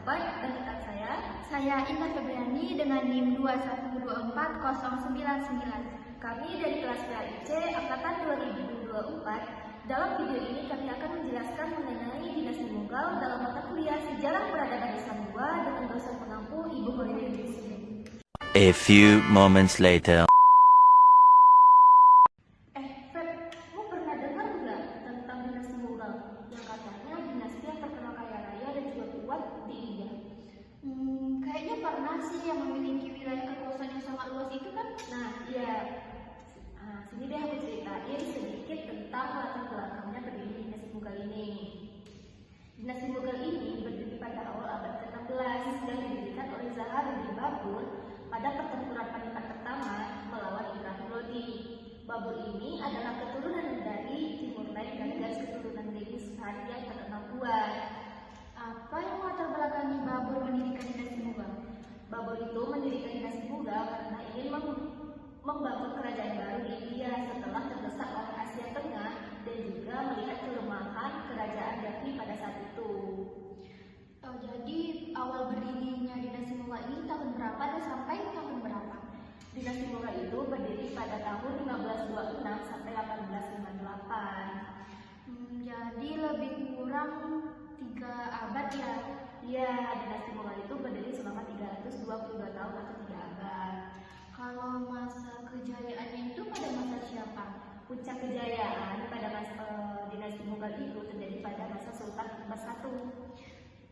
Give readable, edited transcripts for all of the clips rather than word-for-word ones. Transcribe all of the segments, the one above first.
dapat dan rekan saya. Saya Indah Febriani dengan NIM 2124099. Kami dari kelas PAIC Angkatan 2024. Dalam video ini kami akan menjelaskan mengenai dinasti Mughal dalam mata kuliah Sejarah Peradaban Islam 2 dengan dosen pengampu Ibu Kholidiah Muslim. A few moments later. Feb, kamu pernah dengar nggak tentang dinasti Mughal? Yang katanya dinasti yang terkenal kaya raya dan juga kuat di India. Kayaknya pernah sih, yang memiliki wilayah kekuasaan yang sangat luas itu kan? Nah, iya. Sini deh aku ceritain sedikit tentang latar belakangnya berdiri dinasti Mughal ini. Dinasti Mughal ini berdiri pada awal abad ke-16 dan didirikan oleh Zahraddin Babur pada pertempuran Panipat pertama melawan Ibrahim Lodi. Babur ini adalah keturunan dari Timur Lain dan garis keturunan Genghis Khan yang terkenal kuat. Apa yang latar belakangi Babur mendirikan dinasti Mughal? Babur itu mendirikan dinasti Mughal karena ingin membangun kerajaan baru di India setelah terdesak oleh Asia Tengah dan juga melihat kelemahan kerajaan Delhi pada saat itu. Jadi awal berdirinya dinasti Mughal ini tahun berapa dan sampai tahun berapa? Dinasti Mughal itu berdiri pada tahun 1526 sampai 1898. Jadi lebih kurang 3 abad ya? Iya, dinasti Mughal itu berdiri selama 322 tahun atau 3 abad. Kalau masa kejayaannya itu pada masa siapa? Puncak kejayaan pada masa dinasti Mughal itu terjadi pada masa Sultan Akbar I.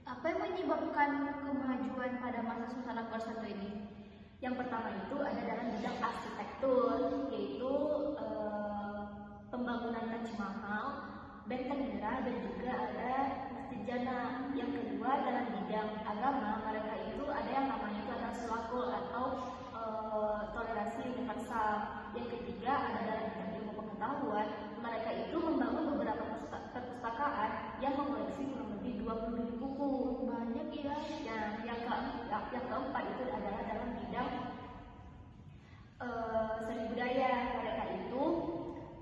Apa yang menyebabkan kemajuan pada masa Sultan Akbar I ini? Yang pertama itu ada dalam bidang arsitektur, yaitu pembangunan Taj Mahal, Benteng Merah, dan juga ada Masjid Jannah. Yang kedua dalam bidang agama, mereka itu ada yang namanya itu adalah sulakul atau toleransi universal. Yang ketiga ada dalam bidang ilmu pengetahuan, mereka itu membangun beberapa perpustakaan yang mengoleksi kurang lebih 20.000 buku. Banyak ya. Yang keempat itu adalah dalam bidang seni budaya. Mereka itu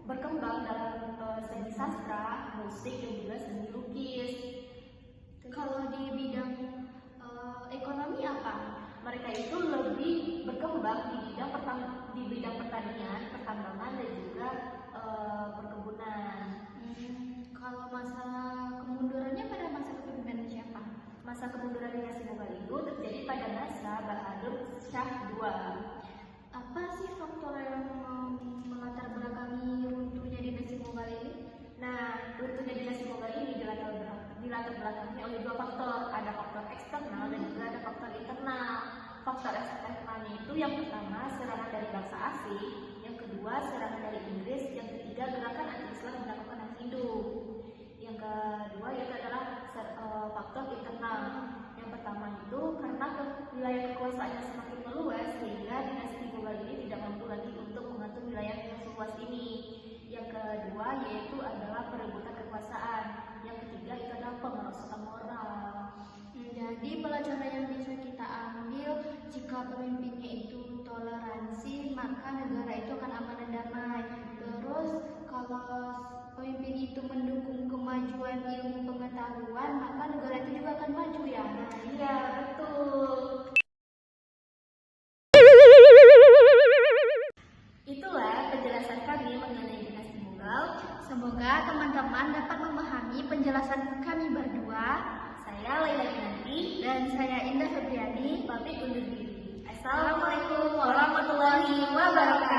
berkembang dalam seni sastra, musik, dan juga seni lukis. Kalau di bidang ekonomi apa? Mereka itu lebih berkembang di bidang pertanian, pertambangan, dan juga perkebunan. Kalau masa kemundurannya pada masa kepemimpinan siapa? Masa kemunduran dinasti Mughal itu terjadi pada masa Bahadur Shah II. Apa sih faktor yang melatar belakangi runtuhnya dinasti Mughal ini? Nah, runtuhnya dinasti Mughal ini dilatar belakangi oleh 2 faktor. Ada faktor eksternal dan juga ada faktor internal. Faktor eksternalnya itu yang pertama serangan dari bangsa asing, yang kedua serangan dari Inggris, yang ketiga gerakan anti-Islam yang dilakukan oleh Hindu. Yang kedua yaitu adalah faktor internal. Yang pertama itu karena wilayah kekuasaannya semakin meluas sehingga dinasti Mughal ini tidak mampu lagi untuk mengatur wilayah yang seluas ini. Yang kedua yaitu adalah perebutan kekuasaan. Yang ketiga itu adalah pemerosotan moral. Jadi pelajaran yang bisa kita ambil, jika pemimpinnya itu toleransi, maka negara itu akan aman dan damai. Terus kalau pemimpin itu mendukung kemajuan ilmu pengetahuan, maka negara itu juga akan maju ya. Iya, betul. Itulah penjelasan kami mengenai dinasti Mughal. Semoga teman-teman dapat memahami penjelasan kami berdua. Saya Laila Binanti Dan saya Indah Febriani. pamit undur diri. Assalamualaikum warahmatullahi wabarakatuh.